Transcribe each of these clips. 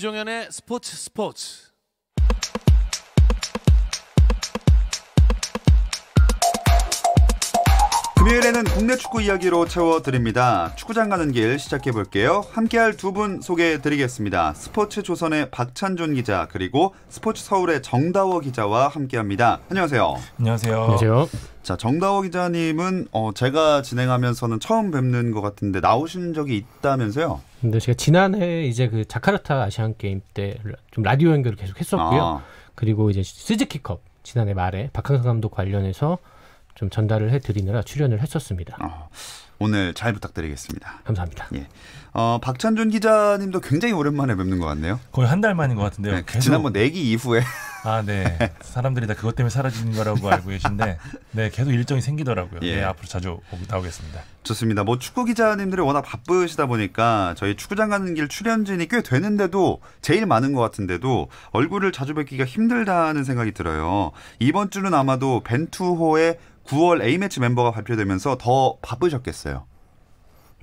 김종현의 스포츠. 금요일에는 국내 축구 이야기로 채워드립니다. 축구장 가는 길 시작해볼게요. 함께할 두 분 소개해드리겠습니다. 스포츠 조선의 박찬준 기자 그리고 스포츠 서울의 정다워 기자와 함께합니다. 안녕하세요. 안녕하세요. 자, 정다워 기자님은 제가 진행하면서는 처음 뵙는 것 같은데 나오신 적이 있다면서요? 근데 제가 지난해 이제 그 자카르타 아시안 게임 때 좀 라디오 연결을 계속 했었고요. 그리고 이제 스즈키컵 지난해 말에 박항서 감독 관련해서 좀 전달을 해드리느라 출연을 했었습니다. 오늘 잘 부탁드리겠습니다. 감사합니다. 예. 박찬준 기자님도 굉장히 오랜만에 뵙는 것 같네요. 거의 한 달 만인 것 같은데요. 네, 지난번 내기 이후에. 네. 사람들이 다 그것 때문에 사라지는 거라고 알고 계신데, 네, 계속 일정이 생기더라고요. 예. 네, 앞으로 자주 나오겠습니다. 좋습니다. 뭐 축구 기자님들이 워낙 바쁘시다 보니까 저희 축구장 가는 길 출연진이 꽤 되는데도 제일 많은 것 같은데도 얼굴을 자주 뵙기가 힘들다는 생각이 들어요. 이번 주는 아마도 벤투호의 9월 A매치 멤버가 발표되면서 더 바쁘셨겠어요.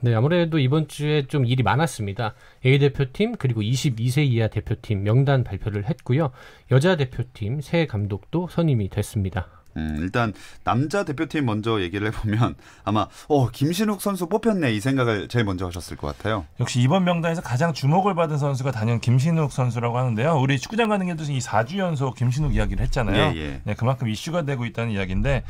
네, 아무래도 이번 주에 좀 일이 많았습니다. A 대표팀 그리고 22세 이하 대표팀 명단 발표를 했고요. 여자 대표팀 새 감독도 선임이 됐습니다. 일단 남자 대표팀 먼저 얘기를 해보면 아마 김신욱 선수 뽑혔네 이 생각을 제일 먼저 하셨을 것 같아요. 역시 이번 명단에서 가장 주목을 받은 선수가 단연 김신욱 선수라고 하는데요. 우리 축구장 가는 길도 이 4주 연속 김신욱 이야기를 했잖아요. 예. 네, 그만큼 이슈가 되고 있다는 이야기인데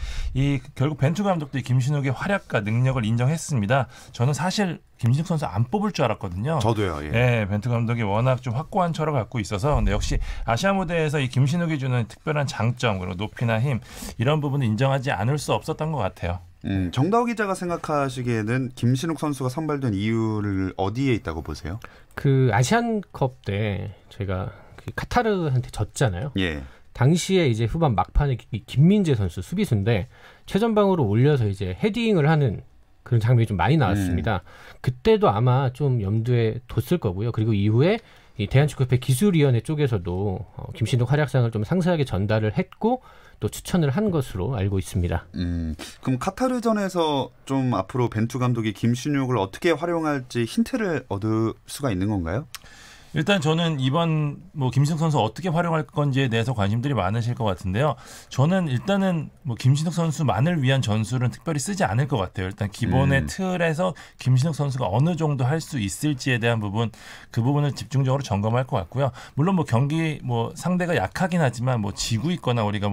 결국 벤투 감독도 이 김신욱의 활약과 능력을 인정했습니다. 저는 사실 김신욱 선수 안 뽑을 줄 알았거든요. 저도요. 예. 네, 벤투 감독이 워낙 좀 확고한 철을 갖고 있어서 근데 역시 아시아 무대에서 이 김신욱이 주는 특별한 장점 그리고 높이나 힘 이런 부분을 인정하지 않을 수 없었던 것 같아요. 정다우 기자가 생각하시기에는 김신욱 선수가 선발된 이유를 어디에 있다고 보세요? 그 아시안컵 때 저희가 그 카타르한테 졌잖아요. 예. 당시에 이제 후반 막판에 김민재 선수 수비수인데 최전방으로 올려서 이제 헤딩을 하는 그런 장면이 좀 많이 나왔습니다. 그때도 아마 좀 염두에 뒀을 거고요. 그리고 이후에 이 대한축구협회 기술위원회 쪽에서도 김신욱 활약상을 좀 상세하게 전달을 했고 또 추천을 한 것으로 알고 있습니다. 그럼 카타르전에서 좀 앞으로 벤투 감독이 김신욱을 어떻게 활용할지 힌트를 얻을 수가 있는 건가요? 일단 저는 이번 김신욱 선수 어떻게 활용할 건지에 대해서 관심들이 많으실 것 같은데요. 저는 일단은 김신욱 선수만을 위한 전술은 특별히 쓰지 않을 것 같아요. 일단 기본의 틀에서 김신욱 선수가 어느 정도 할 수 있을지에 대한 부분, 그 부분을 집중적으로 점검할 것 같고요. 물론 경기 상대가 약하긴 하지만 지고 있거나 우리가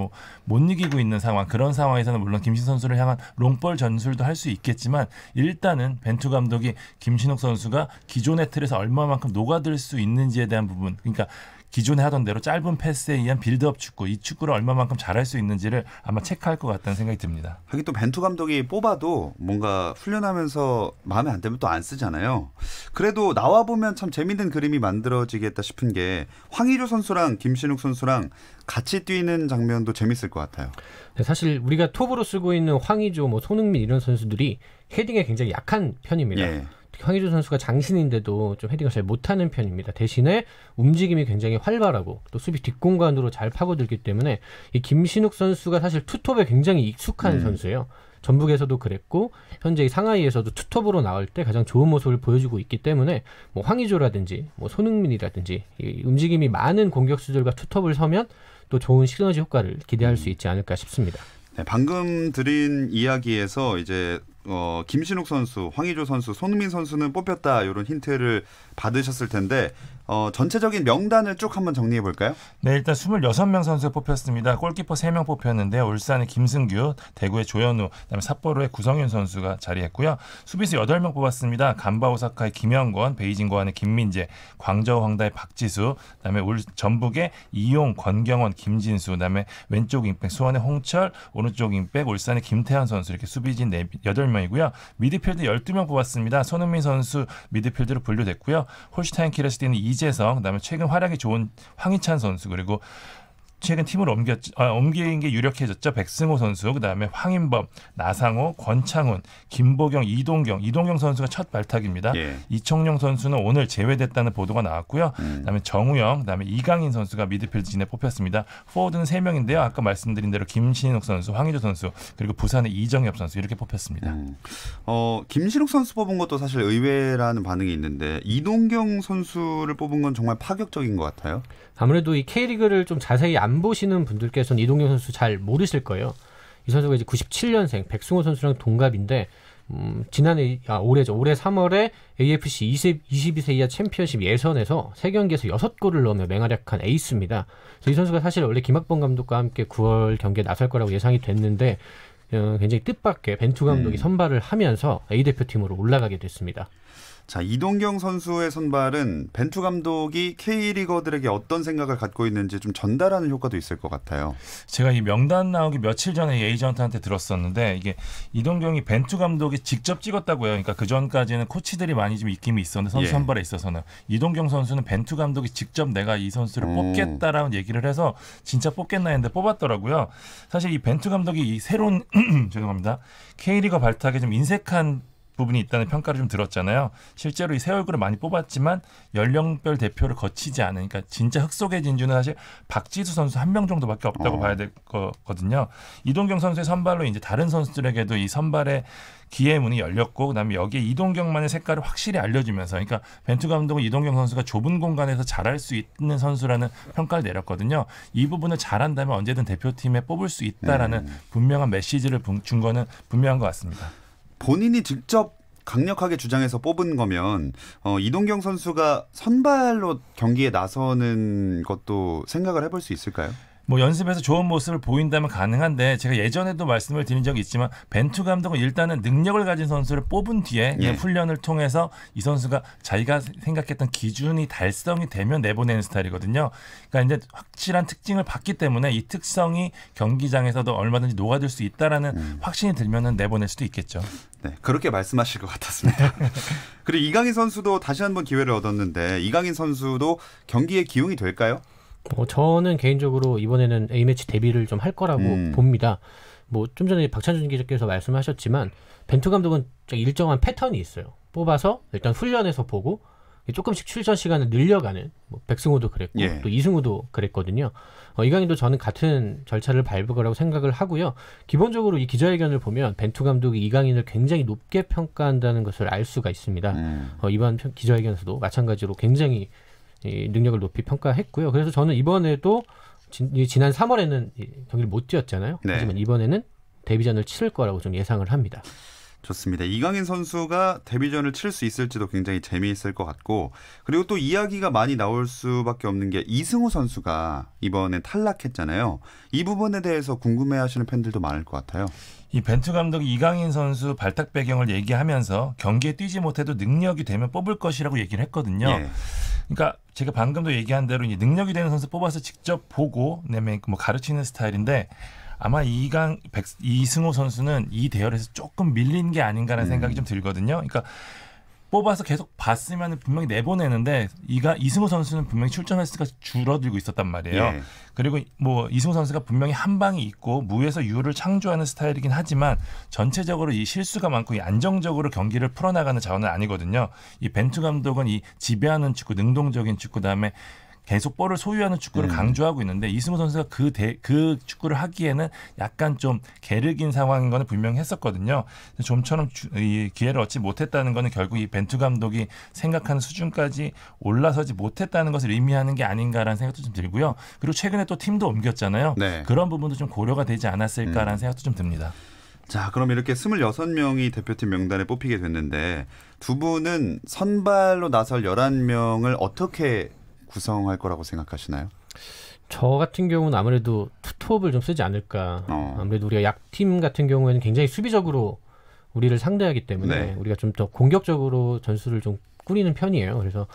못 이기고 있는 상황, 그런 상황에서는 물론 김신욱 선수를 향한 롱볼 전술도 할 수 있겠지만 일단은 벤투 감독이 김신욱 선수가 기존의 틀에서 얼마만큼 녹아들 수 있는지에 대한 부분, 그러니까 기존에 하던 대로 짧은 패스에 의한 빌드업 축구, 이 축구를 얼마만큼 잘할 수 있는지를 아마 체크할 것 같다는 생각이 듭니다. 하긴 또 벤투 감독이 뽑아도 뭔가 훈련하면서 마음에 안 들면 또 안 쓰잖아요. 그래도 나와보면 참 재밌는 그림이 만들어지겠다 싶은 게 황의조 선수랑 김신욱 선수랑 같이 뛰는 장면도 재밌을 것 같아요. 네, 사실 우리가 톱으로 쓰고 있는 황의조, 손흥민 이런 선수들이 헤딩에 굉장히 약한 편입니다. 예. 황의조 선수가 장신인데도 좀 헤딩을 잘 못하는 편입니다. 대신에 움직임이 굉장히 활발하고 또 수비 뒷공간으로 잘 파고들기 때문에 이 김신욱 선수가 사실 투톱에 굉장히 익숙한 선수예요. 전북에서도 그랬고 현재 이 상하이에서도 투톱으로 나올 때 가장 좋은 모습을 보여주고 있기 때문에 황의조라든지 손흥민이라든지 이 움직임이 많은 공격수들과 투톱을 서면 또 좋은 시너지 효과를 기대할 수 있지 않을까 싶습니다. 네, 방금 드린 이야기에서 이제 김신욱 선수, 황의조 선수, 손흥민 선수는 뽑혔다 이런 힌트를 받으셨을 텐데 전체적인 명단을 쭉 한번 정리해 볼까요? 네, 일단 26명 선수가 뽑혔습니다. 골키퍼 3명 뽑혔는데요. 울산의 김승규, 대구의 조현우, 그다음에 삿포로의 구성윤 선수가 자리했고요. 수비수 8명 뽑았습니다. 간바 오사카의 김영권, 베이징 고안의 김민재, 광저우 황다의 박지수, 그다음에 전북의 이용, 권경원, 김진수, 그다음에 왼쪽 윙백 수원의 홍철, 오른쪽 윙백 울산의 김태환 선수 이렇게 수비진 8명이고요. 미드필드 12명 뽑았습니다. 손흥민 선수 미드필드로 분류됐고요. 홀슈타인 키르스티는 이재성, 그다음에 최근 활약이 좋은 황희찬 선수 그리고 최근 팀을 옮긴 게 유력해졌죠. 백승호 선수, 그다음에 황인범, 나상호, 권창훈, 김보경, 이동경 선수가 첫 발탁입니다. 예. 이청용 선수는 오늘 제외됐다는 보도가 나왔고요. 그다음에 정우영, 그다음에 이강인 선수가 미드필드진에 뽑혔습니다. 포워드는 3명인데요. 아까 말씀드린 대로 김신욱 선수, 황의조 선수, 그리고 부산의 이정엽 선수 이렇게 뽑혔습니다. 김신욱 선수 뽑은 것도 사실 의외라는 반응이 있는데 이동경 선수를 뽑은 건 정말 파격적인 것 같아요. 아무래도 이 K리그를 좀 자세히 안 보시는 분들께서는 이동경 선수 잘 모르실 거예요. 이 선수가 이제 97년생 백승호 선수랑 동갑인데 올해죠. 올해 3월에 AFC 22세 이하 챔피언십 예선에서 3경기에서 6골을 넣으며 맹활약한 에이스입니다. 그래서 이 선수가 사실 원래 김학범 감독과 함께 9월 경기에 나설 거라고 예상이 됐는데 굉장히 뜻밖의 벤투 감독이 선발을 하면서 A대표팀으로 올라가게 됐습니다. 자, 이동경 선수의 선발은 벤투 감독이 K리거들에게 어떤 생각을 갖고 있는지 좀 전달하는 효과도 있을 것 같아요. 제가 이 명단 나오기 며칠 전에 에이전트한테 들었었는데 이게 이동경이 벤투 감독이 직접 찍었다고요. 그러니까 그 전까지는 코치들이 많이 좀 입김이 있었는데 선수 선발에 있어서는 이동경 선수는 벤투 감독이 직접 내가 이 선수를 뽑겠다라는 얘기를 해서 진짜 뽑겠나 했는데 뽑았더라고요. 사실 이 벤투 감독이 이 새로운 죄송합니다. K리거 발탁에 좀 인색한 부분이 있다는 평가를 좀 들었잖아요. 실제로 이 새 얼굴을 많이 뽑았지만 연령별 대표를 거치지 않으니까 그러니까 진짜 흙 속의 진주는 사실 박지수 선수 1명 정도밖에 없다고 봐야 될 거거든요. 이동경 선수의 선발로 이제 다른 선수들에게도 이 선발의 기회의 문이 열렸고 그다음에 여기에 이동경만의 색깔을 확실히 알려주면서 그러니까 벤투 감독은 이동경 선수가 좁은 공간에서 잘할 수 있는 선수라는 평가를 내렸거든요. 이 부분을 잘한다면 언제든 대표팀에 뽑을 수 있다라는 분명한 메시지를 준 거는 분명한 것 같습니다. 본인이 직접 강력하게 주장해서 뽑은 거면 이동경 선수가 선발로 경기에 나서는 것도 생각을 해볼 수 있을까요? 뭐 연습에서 좋은 모습을 보인다면 가능한데 제가 예전에도 말씀을 드린 적이 있지만 벤투 감독은 일단은 능력을 가진 선수를 뽑은 뒤에 훈련을 통해서 이 선수가 자기가 생각했던 기준이 달성이 되면 내보내는 스타일이거든요. 그러니까 이제 확실한 특징을 봤기 때문에 이 특성이 경기장에서도 얼마든지 녹아들 수 있다라는 확신이 들면은 내보낼 수도 있겠죠. 네, 그렇게 말씀하실 것 같았습니다. 그리고 이강인 선수도 다시 한번 기회를 얻었는데 이강인 선수도 경기에 기용이 될까요? 저는 개인적으로 이번에는 A매치 데뷔를 좀 할 거라고 봅니다. 좀 전에 박찬준 기자께서 말씀하셨지만 벤투 감독은 일정한 패턴이 있어요. 뽑아서 일단 훈련에서 보고 조금씩 출전 시간을 늘려가는 백승호도 그랬고 또 이승우도 그랬거든요. 이강인도 저는 같은 절차를 밟을 거라고 생각을 하고요. 기본적으로 이 기자회견을 보면 벤투 감독이 이강인을 굉장히 높게 평가한다는 것을 알 수가 있습니다. 이번 기자회견에서도 마찬가지로 굉장히 능력을 높이 평가했고요. 그래서 저는 이번에도 지난 3월에는 경기를 못 뛰었잖아요. 하지만 이번에는 데뷔전을 치를 거라고 좀 예상을 합니다. 좋습니다. 이강인 선수가 데뷔전을 칠 수 있을지도 굉장히 재미있을 것 같고 그리고 또 이야기가 많이 나올 수밖에 없는 게 이승우 선수가 이번에 탈락했잖아요. 이 부분에 대해서 궁금해하시는 팬들도 많을 것 같아요. 이 벤투 감독이 이강인 선수 발탁 배경을 얘기하면서 경기에 뛰지 못해도 능력이 되면 뽑을 것이라고 얘기를 했거든요. 그러니까 제가 방금도 얘기한 대로 이제 능력이 되는 선수 뽑아서 직접 보고 그다음에 뭐 가르치는 스타일인데 아마 이승우 선수는 이 대열에서 조금 밀린 게 아닌가라는 생각이 좀 들거든요. 그러니까 뽑아서 계속 봤으면 분명히 내보내는데 이승우 선수는 분명히 출전 횟수가 줄어들고 있었단 말이에요. 그리고 뭐 이승우 선수가 분명히 한 방이 있고 무에서 유를 창조하는 스타일이긴 하지만 전체적으로 이 실수가 많고 이 안정적으로 경기를 풀어나가는 자원은 아니거든요. 이 벤투 감독은 이 지배하는 축구, 능동적인 축구 그다음에 계속 볼을 소유하는 축구를 강조하고 있는데 이승우 선수가 그 축구를 하기에는 약간 좀 게으른 상황인 거는 분명히 했었거든요. 좀처럼 이 기회를 얻지 못했다는 거는 결국 이 벤투 감독이 생각하는 수준까지 올라서지 못했다는 것을 의미하는 게 아닌가라는 생각도 좀 들고요. 그리고 최근에 또 팀도 옮겼잖아요. 그런 부분도 좀 고려가 되지 않았을까라는 생각도 좀 듭니다. 자, 그럼 이렇게 26명이 대표팀 명단에 뽑히게 됐는데 두 분은 선발로 나설 11명을 어떻게 구성할 거라고 생각하시나요? 저 같은 경우는 아무래도 투톱을 좀 쓰지 않을까. 아무래도 우리가 약팀 같은 경우에는 굉장히 수비적으로 우리를 상대하기 때문에 우리가 좀 더 공격적으로 전술을 좀 꾸리는 편이에요. 그래서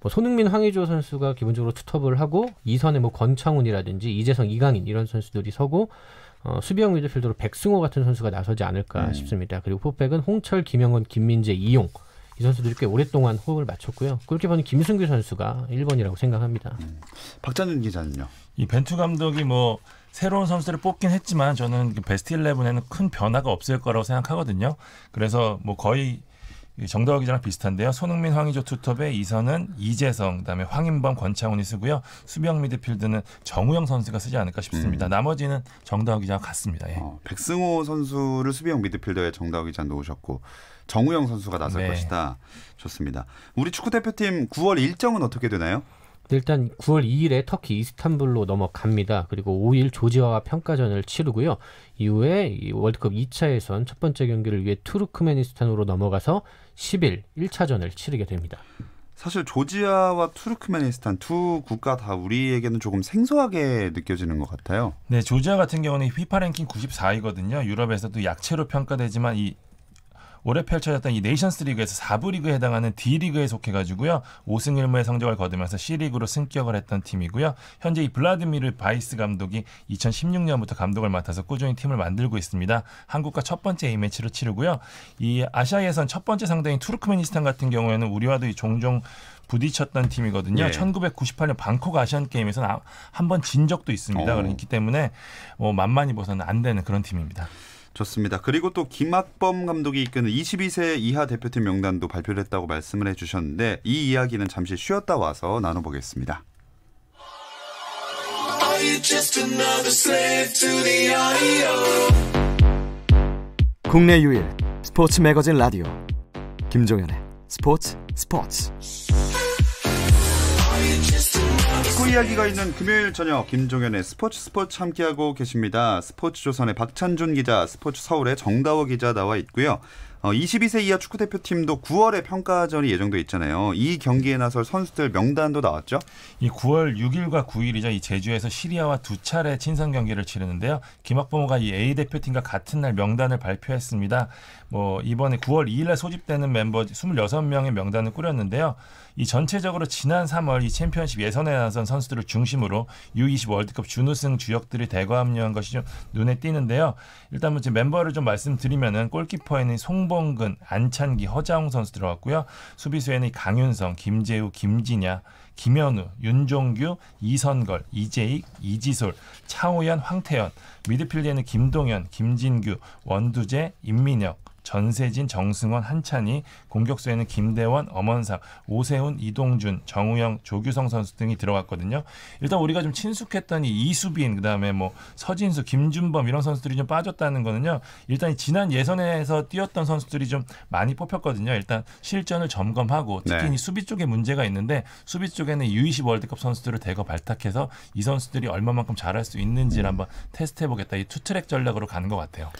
손흥민, 황의조 선수가 기본적으로 투톱을 하고 이선에 권창훈이라든지 이재성, 이강인 이런 선수들이 서고 수비형 미드필더로 백승호 같은 선수가 나서지 않을까 싶습니다. 그리고 포백은 홍철, 김영원, 김민재, 이용 이 선수들이 꽤 오랫동안 호흡을 맞췄고요. 골키퍼는 김승규 선수가 1번이라고 생각합니다. 박찬준 기자는요. 이 벤투 감독이 뭐 새로운 선수들을 뽑긴 했지만 저는 베스트 11에는 큰 변화가 없을 거라고 생각하거든요. 그래서 뭐 거의 정다워 기자랑 비슷한데요. 손흥민, 황의조 투톱에 이선은 이재성, 그다음에 황인범, 권창훈이 쓰고요. 수비형 미드필드는 정우영 선수가 쓰지 않을까 싶습니다. 나머지는 정다워 기자와 같습니다. 예. 백승호 선수를 수비형 미드필더에 정다워 기자 놓으셨고 정우영 선수가 나설 네. 것이다. 좋습니다. 우리 축구대표팀 9월 일정은 어떻게 되나요? 일단 9월 2일에 터키 이스탄불로 넘어갑니다. 그리고 5일 조지아와 평가전을 치르고요. 이후에 이 월드컵 2차 예선 첫 번째 경기를 위해 투르크메니스탄으로 넘어가서 10일 1차전을 치르게 됩니다. 사실 조지아와 투르크메니스탄 두 국가 다 우리에게는 조금 생소하게 느껴지는 것 같아요. 네, 조지아 같은 경우는 FIFA 랭킹 94위거든요. 유럽에서도 약체로 평가되지만 이 올해 펼쳐졌던 이 네이션스 리그에서 4부 리그에 해당하는 D리그에 속해가지고요. 5승 1무의 성적을 거두면서 C리그로 승격을 했던 팀이고요. 현재 이 블라디미르 바이스 감독이 2016년부터 감독을 맡아서 꾸준히 팀을 만들고 있습니다. 한국과 첫 번째 A매치로 치르고요. 이 아시아 예선 첫 번째 상대인 투르크메니스탄 같은 경우에는 우리와도 종종 부딪혔던 팀이거든요. 네. 1998년 방콕 아시안 게임에서는 한 번 진 적도 있습니다. 그렇기 때문에 만만히 봐서는 안 되는 그런 팀입니다. 좋습니다. 그리고 또 김학범 감독이 이끄는 22세 이하 대표팀 명단도 발표를 했다고 말씀을 해주셨는데 이 이야기는 잠시 쉬었다 와서 나눠보겠습니다. 국내 유일 스포츠 매거진 라디오 김종현의 스포츠. 축구 이야기가 있는 금요일 저녁 김종현의 스포츠 함께하고 계십니다. 스포츠조선의 박찬준 기자, 스포츠 서울의 정다워 기자 나와 있고요. 22세 이하 축구대표팀도 9월에 평가전이 예정돼 있잖아요. 이 경기에 나설 선수들 명단도 나왔죠? 이 9월 6일과 9일이죠. 이 제주에서 시리아와 두 차례 친선 경기를 치르는데요. 김학범호가 이 A 대표팀과 같은 날 명단을 발표했습니다. 이번에 9월 2일에 소집되는 멤버 26명의 명단을 꾸렸는데요. 이 전체적으로 지난 3월 이 챔피언십 예선에 나선 선수들을 중심으로 U20 월드컵 준우승 주역들이 대거 합류한 것이 좀 눈에 띄는데요. 일단 멤버를 좀 말씀드리면은 골키퍼에는 송범근, 안찬기, 허자홍 선수 들어갔고요. 수비수에는 강윤성, 김재우, 김진야, 김현우, 윤종규, 이선걸, 이재익, 이지솔, 차호연, 황태현, 미드필드에는 김동현, 김진규, 원두재, 임민혁, 전세진, 정승원, 한찬희, 공격수에는 김대원, 엄원상, 오세훈, 이동준, 정우영, 조규성 선수 등이 들어갔거든요. 일단 우리가 좀 친숙했던 이 이수빈, 그다음에 서진수, 김준범 이런 선수들이 좀 빠졌다는 거는요. 일단 지난 예선에서 뛰었던 선수들이 좀 많이 뽑혔거든요. 일단 실전을 점검하고 특히 이 수비 쪽에 문제가 있는데 수비 쪽에는 U20 월드컵 선수들을 대거 발탁해서 이 선수들이 얼마만큼 잘할 수 있는지를 한번 테스트해보겠다. 이 투트랙 전략으로 가는 것 같아요.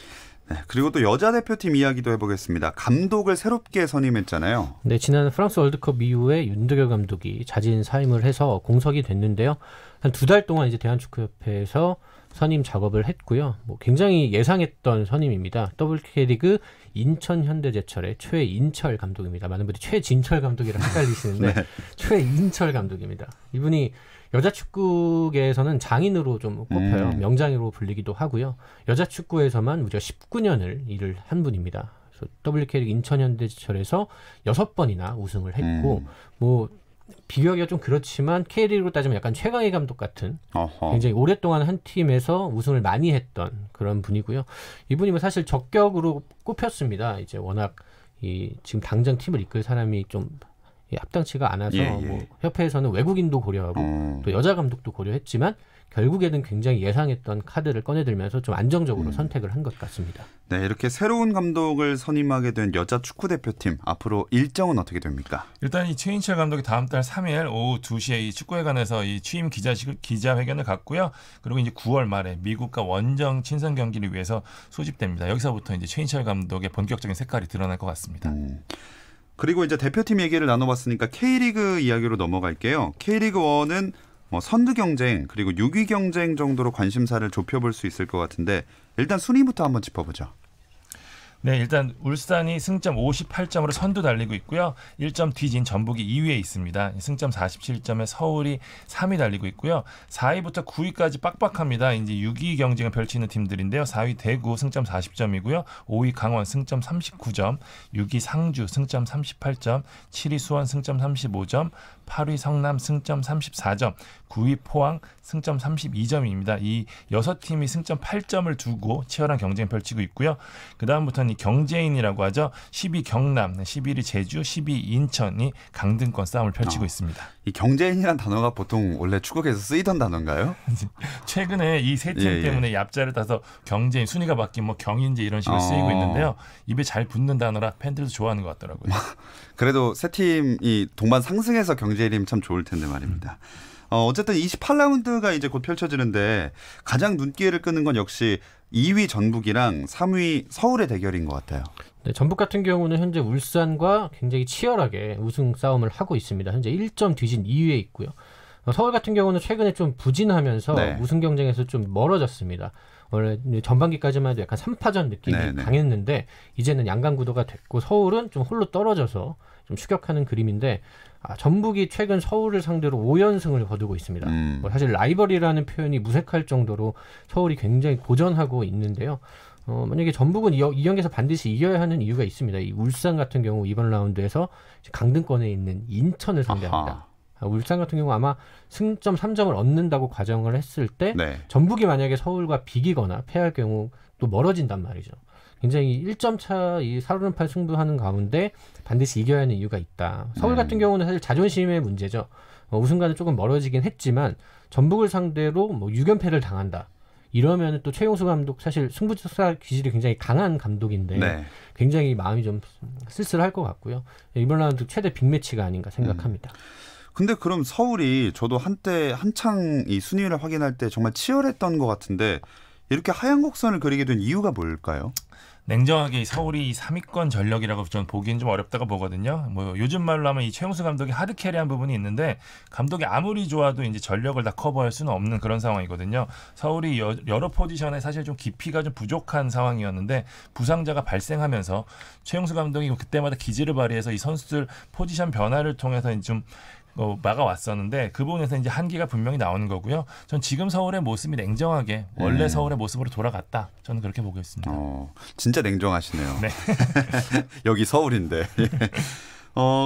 네, 그리고 또 여자 대표팀 이야기도 해보겠습니다. 감독을 새롭게 선임했잖아요. 네, 지난 프랑스 월드컵 이후에 윤석열 감독이 자진 사임을 해서 공석이 됐는데요. 한 2달 동안 이제 대한축구협회에서 선임 작업을 했고요. 굉장히 예상했던 선임입니다. WK리그 인천 현대제철의 최인철 감독입니다. 많은 분들이 최진철 감독이랑 헷갈리시는데 네. 최인철 감독입니다. 이분이 여자 축구계에서는 장인으로 좀 꼽혀요. 명장으로 불리기도 하고요. 여자 축구에서만 무려 19년을 일을 한 분입니다. 그래서 WK리그 인천현대제철에서 6번이나 우승을 했고 비교하기가 좀 그렇지만 K리그로 따지면 약간 최강희 감독 같은 굉장히 오랫동안 한 팀에서 우승을 많이 했던 그런 분이고요. 이분이 사실 적격으로 꼽혔습니다. 이제 워낙 지금 당장 팀을 이끌 사람이 좀 합당치가 않아서 협회에서는 외국인도 고려하고 또 여자 감독도 고려했지만 결국에는 굉장히 예상했던 카드를 꺼내들면서 좀 안정적으로 선택을 한 것 같습니다. 네, 이렇게 새로운 감독을 선임하게 된 여자 축구대표팀 앞으로 일정은 어떻게 됩니까? 일단 이 최인철 감독이 다음 달 3일 오후 2시에 이 축구회관에서 이 취임 기자회견을 갖고요. 그리고 이제 9월 말에 미국과 원정 친선 경기를 위해서 소집됩니다. 여기서부터 이제 최인철 감독의 본격적인 색깔이 드러날 것 같습니다. 그리고 이제 대표팀 얘기를 나눠봤으니까 K리그 이야기로 넘어갈게요. K리그 1은 선두 경쟁 그리고 6위 경쟁 정도로 관심사를 좁혀볼 수 있을 것 같은데 일단 순위부터 한번 짚어보죠. 네, 일단 울산이 승점 58점으로 선두 달리고 있고요. 1점 뒤진 전북이 2위에 있습니다. 승점 47점에 서울이 3위 달리고 있고요. 4위부터 9위까지 빡빡합니다. 이제 6위 경쟁을 펼치는 팀들인데요. 4위 대구 승점 40점이고요. 5위 강원 승점 39점, 6위 상주 승점 38점, 7위 수원 승점 35점, 8위 성남 승점 34점, 9위 포항 승점 32점입니다. 이 6팀이 승점 8점을 두고 치열한 경쟁을 펼치고 있고요. 그 다음부터는 이 경제인이라고 하죠. 10위 경남, 11위 제주, 10위 인천이 강등권 싸움을 펼치고 있습니다. 이 경제인이란 단어가 보통 원래 축구에서 쓰이던 단어인가요? 최근에 이 세 팀 때문에 얍자를 따서 경제인, 순위가 바뀐 뭐 경인지 이런 식으로 쓰이고 있는데요. 입에 잘 붙는 단어라 팬들도 좋아하는 것 같더라고요. 그래도 세 팀이 동반 상승해서 경제인이면 참 좋을 텐데 말입니다. 어쨌든 28라운드가 이제 곧 펼쳐지는데 가장 눈길을 끄는 건 역시 2위 전북이랑 3위 서울의 대결인 것 같아요. 네, 전북 같은 경우는 현재 울산과 굉장히 치열하게 우승 싸움을 하고 있습니다. 현재 1점 뒤진 2위에 있고요. 서울 같은 경우는 최근에 좀 부진하면서 네. 우승 경쟁에서 좀 멀어졌습니다. 원래 전반기까지만 해도 약간 3파전 느낌이 네네. 강했는데 이제는 양강 구도가 됐고 서울은 좀 홀로 떨어져서 좀 추격하는 그림인데 전북이 최근 서울을 상대로 5연승을 거두고 있습니다. 뭐 사실 라이벌이라는 표현이 무색할 정도로 서울이 굉장히 고전하고 있는데요. 만약에 전북은 이 경기에서 반드시 이겨야 하는 이유가 있습니다. 이 울산 같은 경우 이번 라운드에서 강등권에 있는 인천을 상대합니다. 아하. 울산 같은 경우 아마 승점 3점을 얻는다고 가정을 했을 때 네. 전북이 만약에 서울과 비기거나 패할 경우 또 멀어진단 말이죠. 굉장히 1점 차 이 4-8 승부하는 가운데 반드시 이겨야 하는 이유가 있다. 서울 같은 경우는 사실 자존심의 문제죠. 우승과는 조금 멀어지긴 했지만 전북을 상대로 뭐 6연패를 당한다. 이러면 또 최용수 감독 사실 승부사 기질이 굉장히 강한 감독인데 네. 굉장히 마음이 좀 쓸쓸할 것 같고요. 이번 라운드 최대 빅매치가 아닌가 생각합니다. 근데 그럼 서울이 저도 한때 한창 이 순위를 확인할 때 정말 치열했던 것 같은데 이렇게 하얀 곡선을 그리게 된 이유가 뭘까요? 냉정하게 서울이 3위권 전력이라고 저는 보기엔 좀 어렵다고 보거든요. 뭐 요즘 말로 하면 이 최용수 감독이 하드캐리한 부분이 있는데 감독이 아무리 좋아도 이제 전력을 다 커버할 수는 없는 그런 상황이거든요. 서울이 여러 포지션에 사실 좀 깊이가 좀 부족한 상황이었는데 부상자가 발생하면서 최용수 감독이 그때마다 기지를 발휘해서 이 선수들 포지션 변화를 통해서 좀 막아왔었는데 그 부분에서 이제 한계가 분명히 나오는 거고요. 전 지금 서울의 모습이 냉정하게 원래 서울의 모습으로 돌아갔다. 저는 그렇게 보고 있습니다. 진짜 냉정하시네요. 네. 여기 서울인데.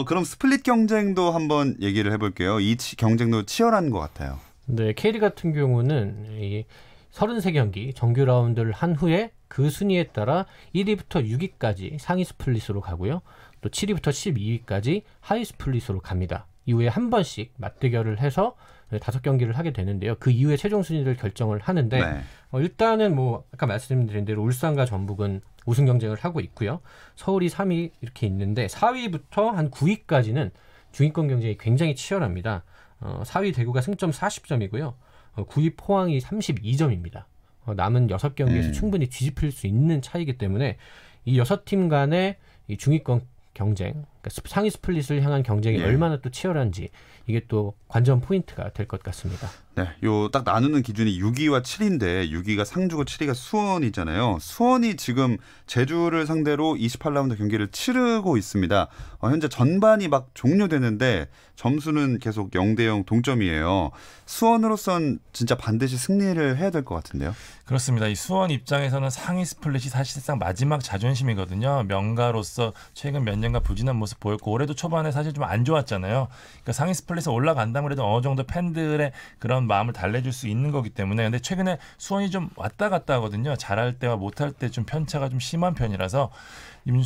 그럼 스플릿 경쟁도 한번 얘기를 해볼게요. 이 경쟁도 치열한 것 같아요. 네, K리그 같은 경우는 이 33경기 정규 라운드를 한 후에 그 순위에 따라 1위부터 6위까지 상위 스플릿으로 가고요. 또 7위부터 12위까지 하위 스플릿으로 갑니다. 이후에 한 번씩 맞대결을 해서 5경기를 하게 되는데요. 그 이후에 최종 순위를 결정을 하는데 네. 일단은 뭐 아까 말씀드린 대로 울산과 전북은 우승 경쟁을 하고 있고요. 서울이 3위 이렇게 있는데 4위부터 한 9위까지는 중위권 경쟁이 굉장히 치열합니다. 4위 대구가 승점 40점이고요. 9위 포항이 32점입니다. 남은 6경기에서 충분히 뒤집힐 수 있는 차이기 때문에 이 6팀 간의 이 중위권 경쟁, 그러니까 상위 스플릿을 향한 경쟁이 얼마나 또 치열한지 이게 또 관전 포인트가 될 것 같습니다. 네, 요 딱 나누는 기준이 6위와 7위인데 6위가 상주고 7위가 수원이잖아요. 수원이 지금 제주를 상대로 28라운드 경기를 치르고 있습니다. 현재 전반이 막 종료되는데 점수는 계속 0대0 동점이에요. 수원으로선 진짜 반드시 승리를 해야 될 것 같은데요. 그렇습니다. 이 수원 입장에서는 상위 스플릿이 사실상 마지막 자존심이거든요. 명가로서 최근 몇 년간 부진한 모습 보였고 올해도 초반에 사실 좀 안 좋았잖아요. 그러니까 상위 스플릿에 올라간다면 그래도 어느 정도 팬들의 그런 마음을 달래줄 수 있는 거기 때문에 근데 최근에 수원이 좀 왔다 갔다 하거든요. 잘할 때와 못할 때 좀 편차가 좀 심한 편이라서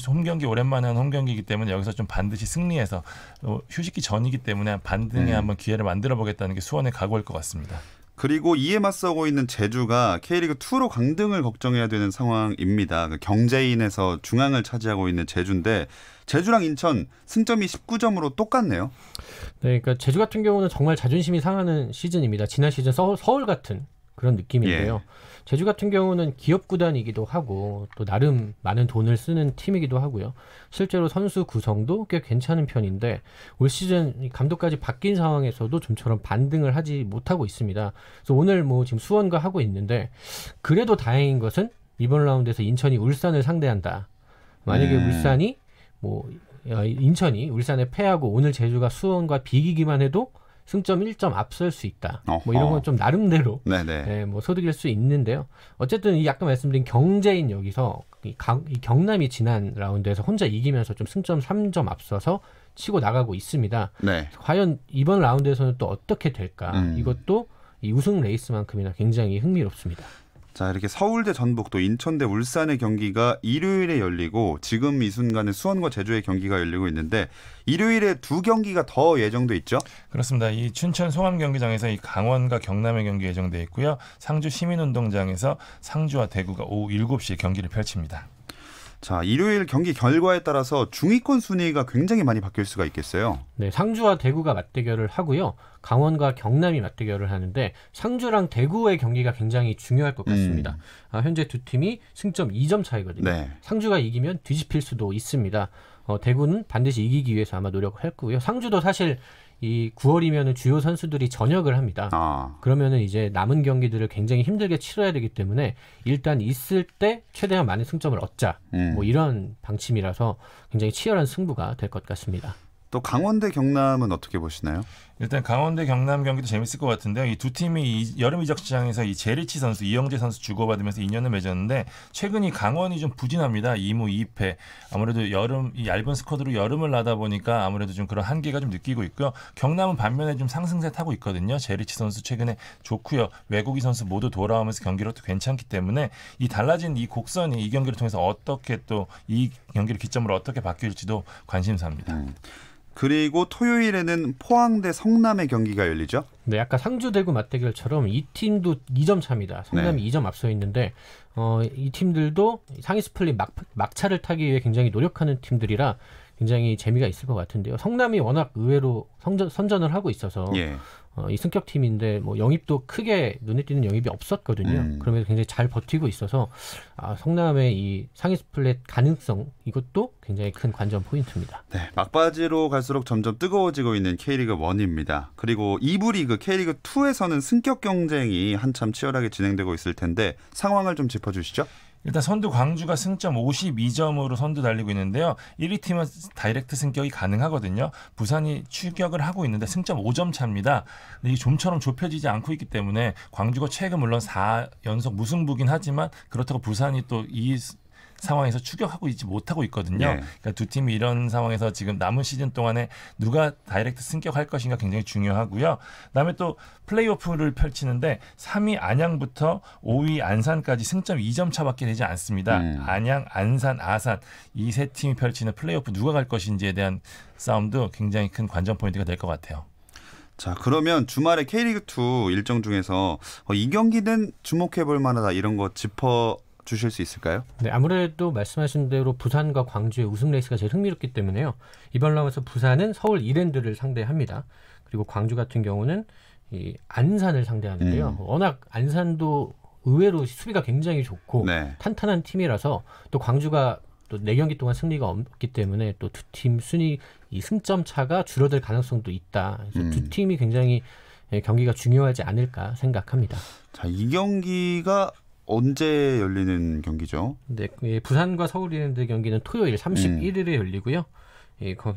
홈경기 오랜만에 하는 홈경기이기 때문에 여기서 좀 반드시 승리해서 휴식기 전이기 때문에 반등에 한번 기회를 만들어 보겠다는 게 수원의 각오일 것 같습니다. 그리고 이에 맞서고 있는 제주가 K리그2로 강등을 걱정해야 되는 상황입니다. 경제인에서 중앙을 차지하고 있는 제주인데 제주랑 인천 승점이 19점으로 똑같네요. 네, 그러니까 제주 같은 경우는 정말 자존심이 상하는 시즌입니다. 지난 시즌 서울 같은 그런 느낌인데요. 제주 같은 경우는 기업 구단이기도 하고 또 나름 많은 돈을 쓰는 팀이기도 하고요. 실제로 선수 구성도 꽤 괜찮은 편인데 올 시즌 감독까지 바뀐 상황에서도 좀처럼 반등을 하지 못하고 있습니다. 그래서 오늘 뭐 지금 수원과 하고 있는데 그래도 다행인 것은 이번 라운드에서 인천이 울산을 상대한다. 만약에 울산이 뭐 인천이 울산에 패하고 오늘 제주가 수원과 비기기만 해도 승점 1점 앞설 수 있다. 뭐 이런 건 좀 나름대로 뭐 소득일 수 있는데요. 어쨌든 이 아까 말씀드린 경제인 여기서 이 경남이 지난 라운드에서 혼자 이기면서 좀 승점 3점 앞서서 치고 나가고 있습니다. 네. 과연 이번 라운드에서는 또 어떻게 될까? 이것도 이 우승 레이스만큼이나 굉장히 흥미롭습니다. 자, 이렇게 서울대 전북 또 인천대 울산의 경기가 일요일에 열리고 지금 이 순간에 수원과 제주의 경기가 열리고 있는데 일요일에 두 경기가 더 예정돼 있죠? 그렇습니다. 이 춘천 송암 경기장에서 이 강원과 경남의 경기 예정돼 있고요. 상주 시민운동장에서 상주와 대구가 오후 7시에 경기를 펼칩니다. 자, 일요일 경기 결과에 따라서 중위권 순위가 굉장히 많이 바뀔 수가 있겠어요. 네, 상주와 대구가 맞대결을 하고요. 강원과 경남이 맞대결을 하는데 상주랑 대구의 경기가 굉장히 중요할 것 같습니다. 현재 두 팀이 승점 2점 차이거든요. 네. 상주가 이기면 뒤집힐 수도 있습니다. 대구는 반드시 이기기 위해서 아마 노력을 할 거고요. 상주도 사실 이 9월이면 주요 선수들이 전역을 합니다. 그러면은 이제 남은 경기들을 굉장히 힘들게 치러야 되기 때문에 일단 있을 때 최대한 많은 승점을 얻자. 뭐 이런 방침이라서 굉장히 치열한 승부가 될 것 같습니다. 또 강원대 경남은 어떻게 보시나요? 일단 강원대 경남 경기도 재밌을 것 같은데요. 이 두 팀이 이 여름 이적 시장에서 이 제리치 선수, 이영재 선수 주고받으면서 인연을 맺었는데 최근 이 강원이 좀 부진합니다. 2무 2패. 아무래도 여름 이 얇은 스쿼드로 여름을 나다 보니까 아무래도 좀 그런 한계가 좀 느끼고 있고요. 경남은 반면에 좀 상승세 타고 있거든요. 제리치 선수 최근에 좋고요. 외국인 선수 모두 돌아오면서 경기력도 괜찮기 때문에 이 달라진 이 곡선이 이 경기를 통해서 어떻게 또 이 경기를 기점으로 어떻게 바뀔지도 관심사입니다. 그리고 토요일에는 포항대 성남의 경기가 열리죠? 네, 아까 상주 대구 맞대결처럼 이 팀도 2점 차입니다. 성남이 2점 앞서 있는데 이 팀들도 상위 스플릿 막차를 타기 위해 굉장히 노력하는 팀들이라 굉장히 재미가 있을 것 같은데요. 성남이 워낙 의외로 선전을 하고 있어서 이 승격팀인데 뭐 영입도 크게 눈에 띄는 영입이 없었거든요. 그러면서 굉장히 잘 버티고 있어서 성남의 이 상위 스플릿 가능성 이것도 굉장히 큰 관전 포인트입니다. 네, 막바지로 갈수록 점점 뜨거워지고 있는 K리그 1입니다. 그리고 2부 리그 K리그 2에서는 승격 경쟁이 한참 치열하게 진행되고 있을 텐데 상황을 좀 짚어주시죠. 일단 선두 광주가 승점 52점으로 선두 달리고 있는데요. 1위 팀은 다이렉트 승격이 가능하거든요. 부산이 추격을 하고 있는데 승점 5점 차입니다. 근데 이게 좀처럼 좁혀지지 않고 있기 때문에 광주가 최근 물론 4연속 무승부긴 하지만 그렇다고 부산이 또 이 상황에서 추격하고 있지 못하고 있거든요. 그러니까 두 팀이 이런 상황에서 지금 남은 시즌 동안에 누가 다이렉트 승격할 것인가 굉장히 중요하고요. 그다음에 또 플레이오프를 펼치는데 3위 안양부터 5위 안산까지 승점 2점 차밖에 되지 않습니다. 안양, 안산, 아산 이 세 팀이 펼치는 플레이오프 누가 갈 것인지에 대한 싸움도 굉장히 큰 관전 포인트가 될 것 같아요. 자, 그러면 주말에 K리그2 일정 중에서 이 경기는 주목해볼 만하다 이런 거 짚어 주실 수 있을까요? 네, 아무래도 말씀하신 대로 부산과 광주의 우승 레이스가 제일 흥미롭기 때문에요. 이번 라운드에서 부산은 서울 이랜드를 상대합니다. 그리고 광주 같은 경우는 이 안산을 상대하는데요. 워낙 안산도 의외로 수비가 굉장히 좋고 탄탄한 팀이라서 또 광주가 또 4경기 동안 승리가 없기 때문에 또 두 팀 순위 이 승점 차가 줄어들 가능성도 있다. 그래서 두 팀이 굉장히 경기가 중요하지 않을까 생각합니다. 자, 이 경기가 언제 열리는 경기죠? 네, 부산과 서울 이랜드 경기는 토요일 31일에 열리고요.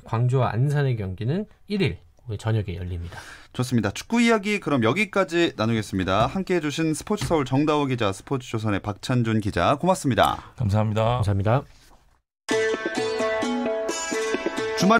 광주와 안산의 경기는 1일 저녁에 열립니다. 좋습니다. 축구 이야기 그럼 여기까지 나누겠습니다. 함께해 주신 스포츠서울 정다호 기자, 스포츠조선의 박찬준 기자 고맙습니다. 감사합니다. 감사합니다.